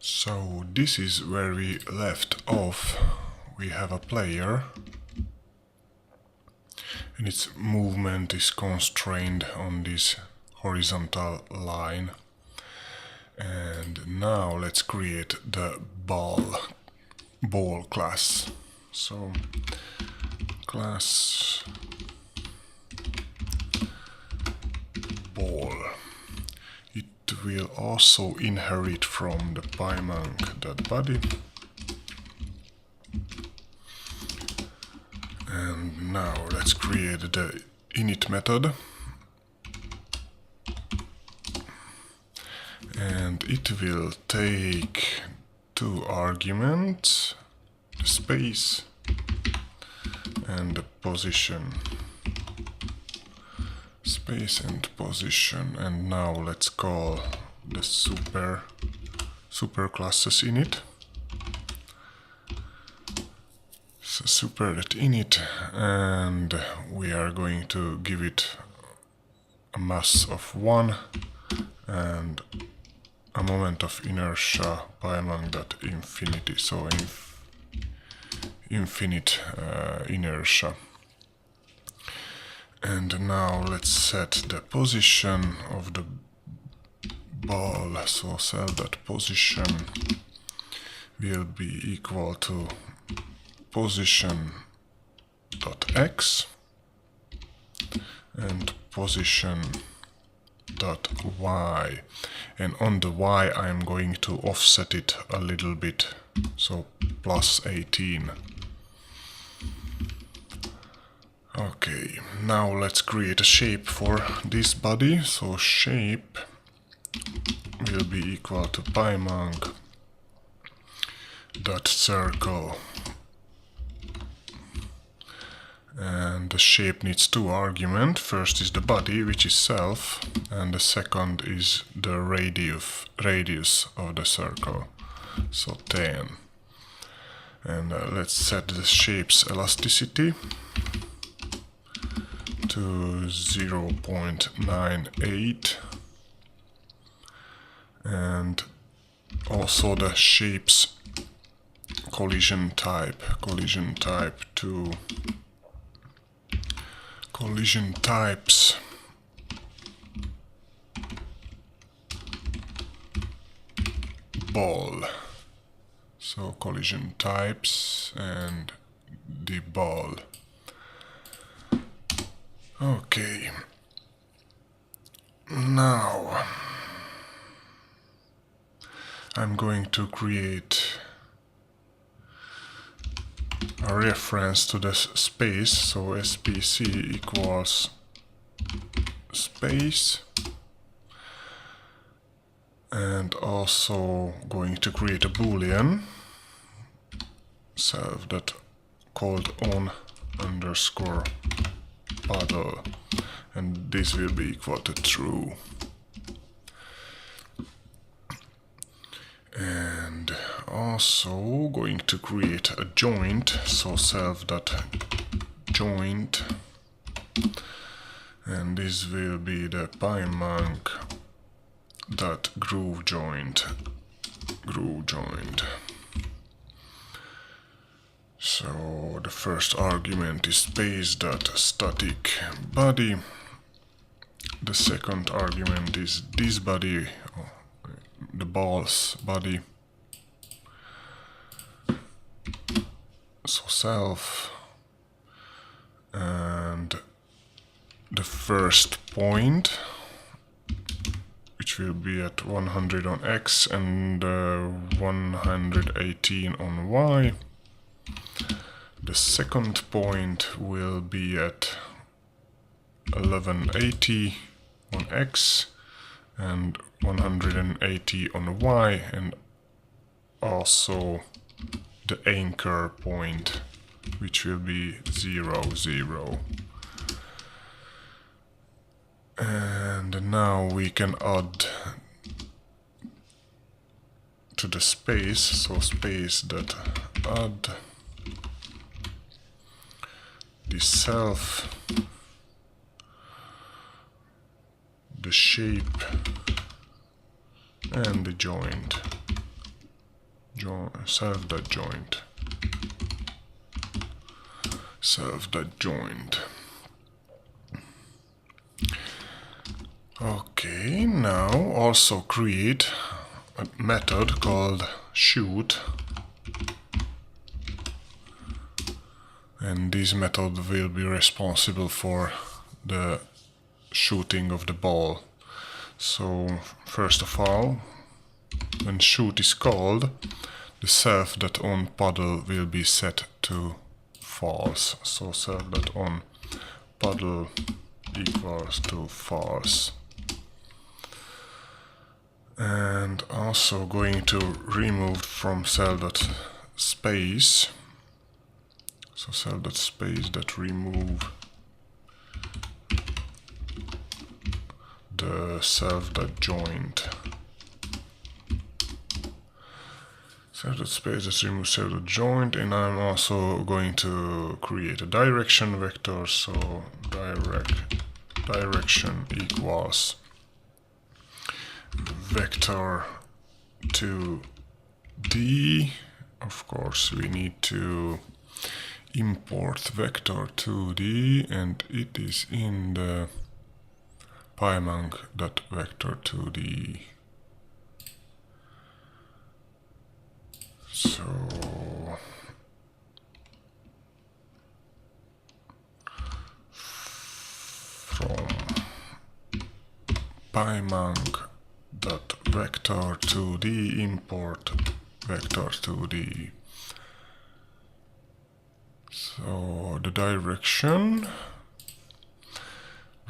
So this is where we left off. We have a player and its movement is constrained on this horizontal line. And now let's create the ball class. So class ball. It will also inherit from the Pymunk.body. And now let's create the init method. And it will take two arguments, the space and the position. Space and position. And now let's call the super classes init. So super.init, and we are going to give it a mass of 1 and a moment of inertia Pymunk.infinity, so infinite inertia. And now let's set the position of the ball, so cell.position will be equal to position.x and position.y, and on the y I'm going to offset it a little bit, so plus 18. Okay, now let's create a shape for this body. So shape will be equal to Pymunk.circle, and the shape needs two arguments. First is the body, which is self, and the second is the radius of the circle, so 10. And let's set the shape's elasticity to 0.98, and also the shape's collision type to collision types ball. So collision types and the ball. Okay, now I'm going to create a reference to the space, so SPC equals space, and also going to create a boolean self that called on underscore paddle, and this will be equal to true. And also going to create a joint, so self.joint, and this will be the Pymunk.groove joint. So the first argument is space.static body. The second argument is this body, the ball's body, so self, and the first point, which will be at 100 on x and 118 on y. The second point will be at 1180 on x and 180 on y, and also the anchor point, which will be 0, 0. And now we can add to the space, so space.add the self, the shape, and the joint. self.joint. Self.joint. Okay, now also create a method called shoot, and this method will be responsible for the shooting of the ball. So first of all, when shoot is called, the self.onPaddle will be set to false. So self.onPaddle equals to false. And also going to remove from self.space. So self.space that remove the self.joint. Self.space that remove self.joint, and I'm also going to create a direction vector. So direction equals vector 2D. Of course, we need to import vector 2D, and it is in the Pymunk.vector2D. So from Pymunk.vector2D import vector2D. So the direction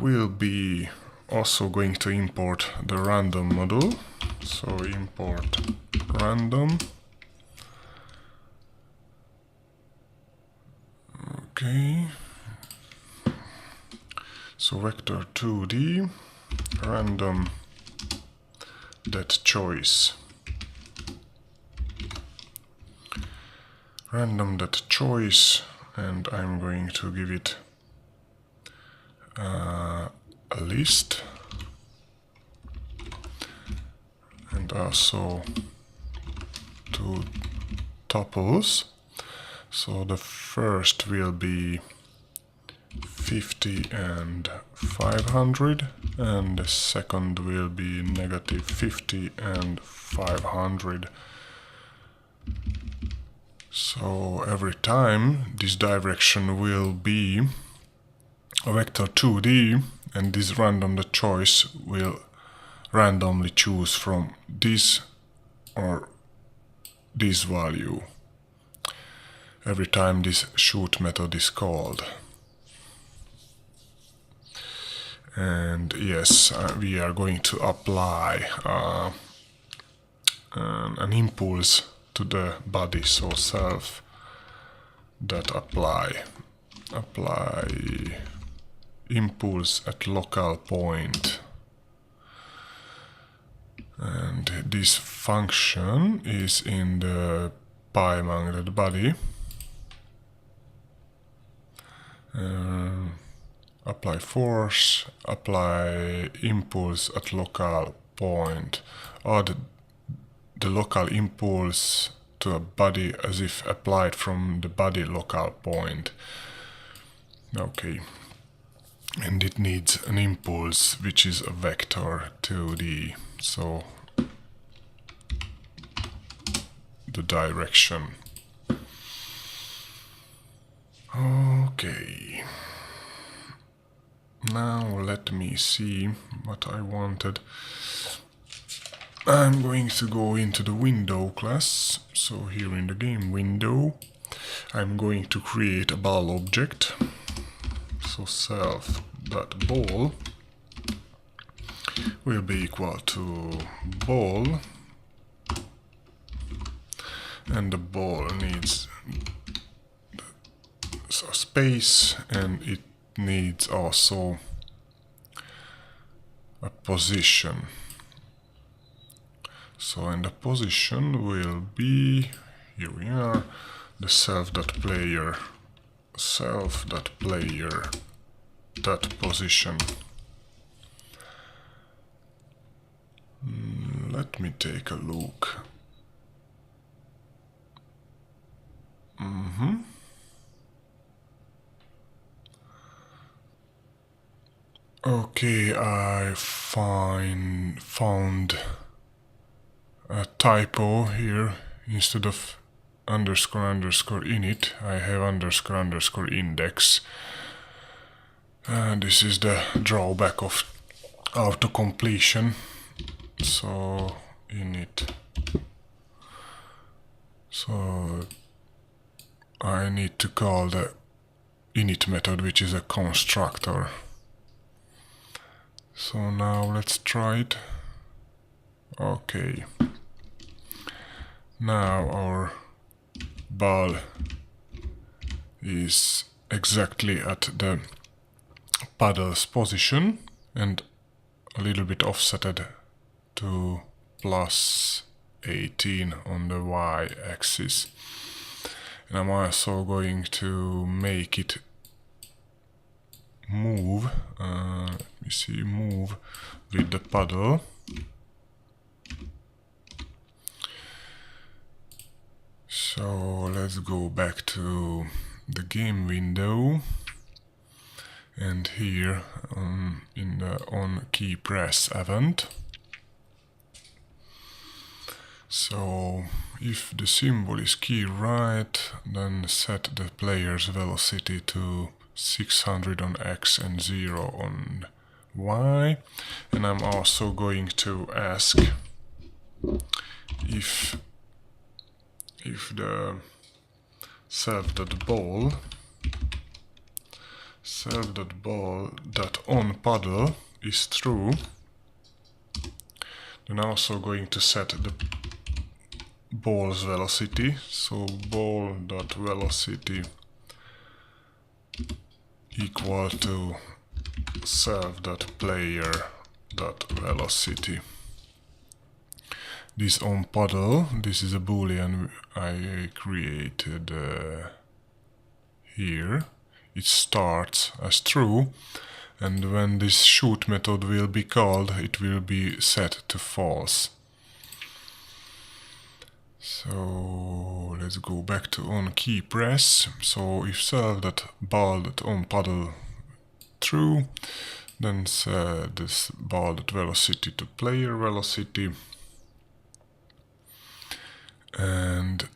will be also going to import the random model. So import random. Okay. So vector 2D random that choice. Random that choice, and I'm going to give it a list, and also two tuples. So the first will be 50 and 500, and the second will be negative 50 and 500. So every time this direction will be a vector 2D, and this random the choice will randomly choose from this or this value every time this shoot method is called. And yes, we are going to apply an impulse to the body, so self that apply impulse at local point, and this function is in the Pymunk.body. Apply force, apply impulse at local point, add the local impulse to a body as if applied from the body local point. Okay, and it needs an impulse which is a vector 2D, so the direction. Okay, now let me see what I wanted. I'm going to go into the window class. So here in the game window, I'm going to create a ball object. So self.ball will be equal to ball, and the ball needs a space, and it needs also a position. So in the position will be, here we are, the self.player dot position. Let me take a look. Okay, I found a typo here. Instead of underscore underscore init, I have underscore underscore index. And this is the drawback of auto completion. So init. So I need to call the init method, which is a constructor. So now let's try it. Okay. Now our ball is exactly at the paddle's position and a little bit offsetted to plus 18 on the y-axis. And I'm also going to make it move, let me see, move with the paddle. So let's go back to the game window, and here in the on key press event. So if the symbol is key right, then set the player's velocity to 600 on X and 0 on Y. And I'm also going to ask if the self.ball that on paddle is true, then I'm also going to set the ball's velocity. So ball.velocity equal to self.player.velocity. This on paddle, this is a boolean I created here. It starts as true, and when this shoot method will be called, it will be set to false. So let's go back to on key press. So if self.ball.on paddle true, then set this ball.velocity to player velocity. And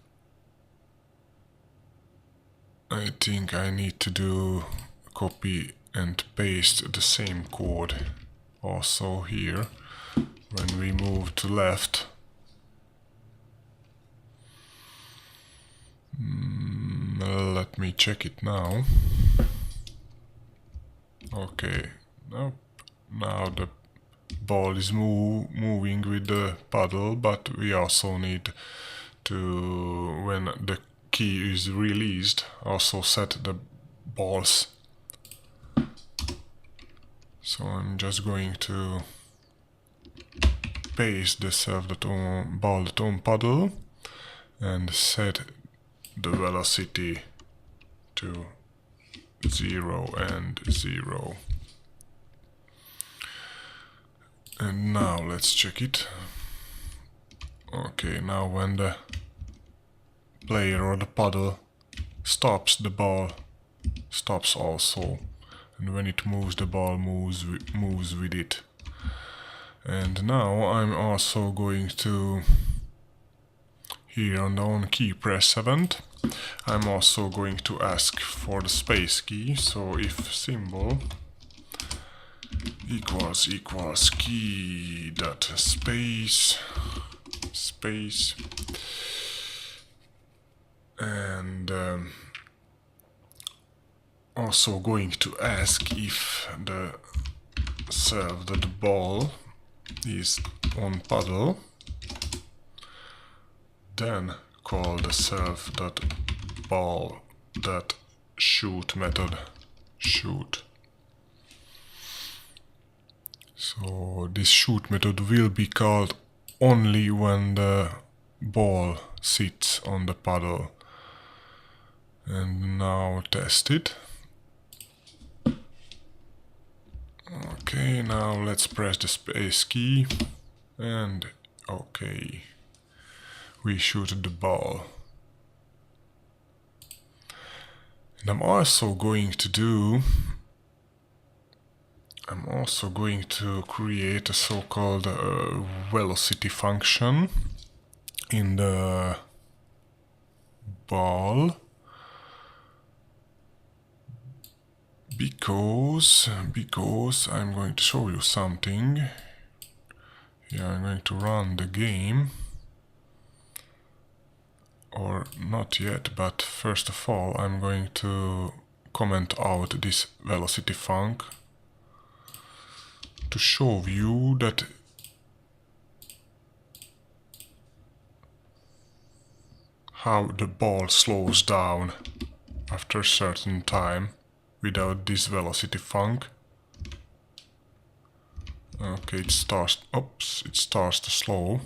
I think I need to do copy and paste the same code also here when we move to left. Let me check it now. Okay, nope. Now the ball is moving with the paddle, but we also need to, when the key is released, also set the balls. So I'm just going to paste the self.ball.on paddle and set the velocity to 0 and 0. And now let's check it. Okay, now when the player or the paddle stops, the ball stops also, and when it moves, the ball moves with it. And now I'm also going to, here on the on key press event, I'm also going to ask for the space key. So if symbol equals key dot space, and also going to ask if the self.ball is on paddle, then call the self.ball.shoot method shoot. So this shoot method will be called only when the ball sits on the paddle. And now test it. Okay, now let's press the space key, and okay, we shoot the ball. And I'm also going to create a so-called velocity function in the ball, because I'm going to show you something. Yeah, I'm going to run the game, or not yet, but first of all I'm going to comment out this velocity func to show you that how the ball slows down after a certain time without this velocity func. Okay, it starts to slow.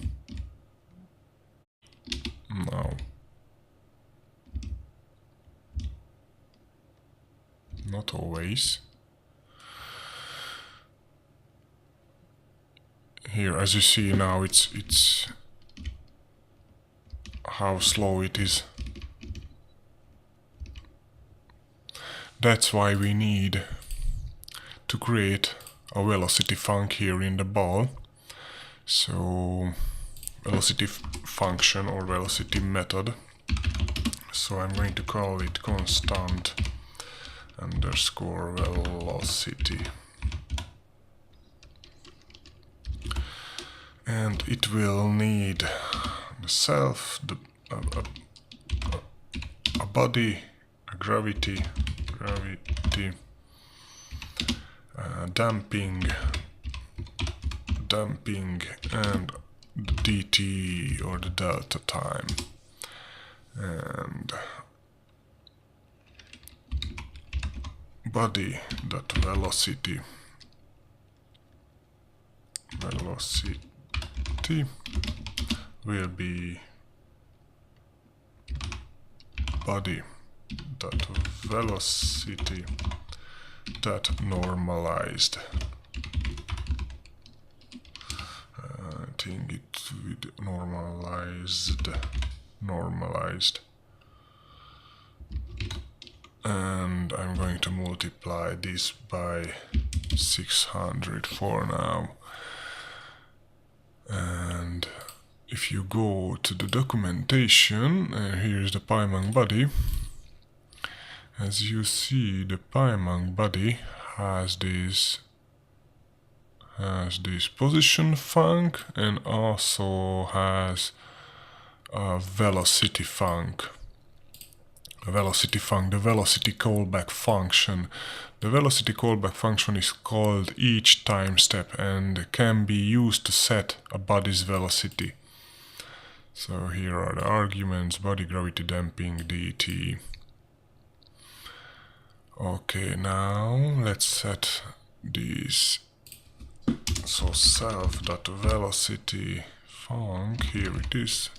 Now, not always. Here, as you see now, it's how slow it is. That's why we need to create a velocity func here in the ball. So velocity function or velocity method. So I'm going to call it constant underscore velocity. And it will need the self, a body, a gravity, damping, and dt or the delta time, and body dot velocity will be body dot velocity dot normalized. I think it with normalized, and I'm going to multiply this by 600 for now. And if you go to the documentation, here's the Pymunk body. As you see, the Pymunk body has this position func and also has a velocity func. The velocity callback function. The velocity callback function is called each time step and can be used to set a body's velocity. So here are the arguments: body, gravity, damping, dt. Okay, now let's set these. So self.velocity func, here it is,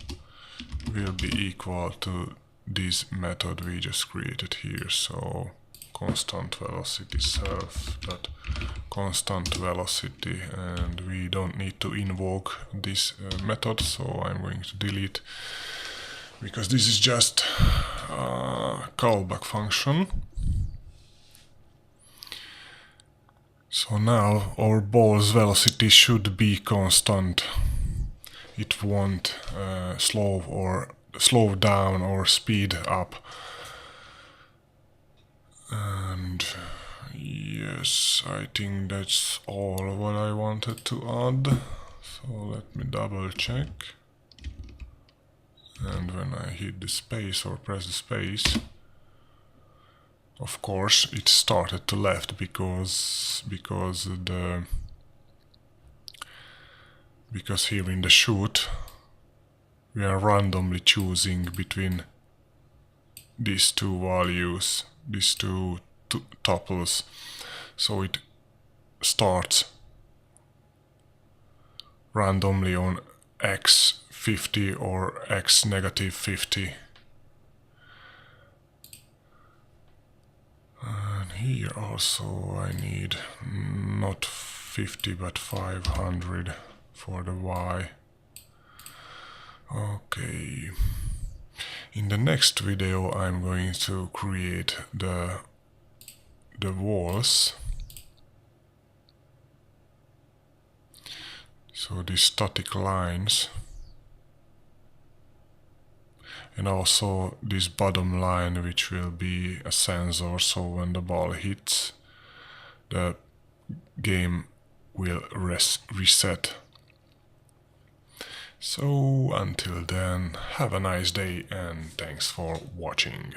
will be equal to this method we just created here. So constant velocity self.constant velocity, and we don't need to invoke this method, so I'm going to delete, because this is just a callback function. So now our ball's velocity should be constant. It won't slow down or speed up. And yes, I think that's all what I wanted to add. So let me double check. And when I hit the space or press the space, of course it started to left because here in the shoot we are randomly choosing between these two values, these two tuples, so it starts randomly on x50 or x negative 50. And here also I need not 50 but 500 for the y. Okay. In the next video I'm going to create the walls. So these static lines. And also this bottom line, which will be a sensor, so when the ball hits, the game will reset. So until then, have a nice day and thanks for watching.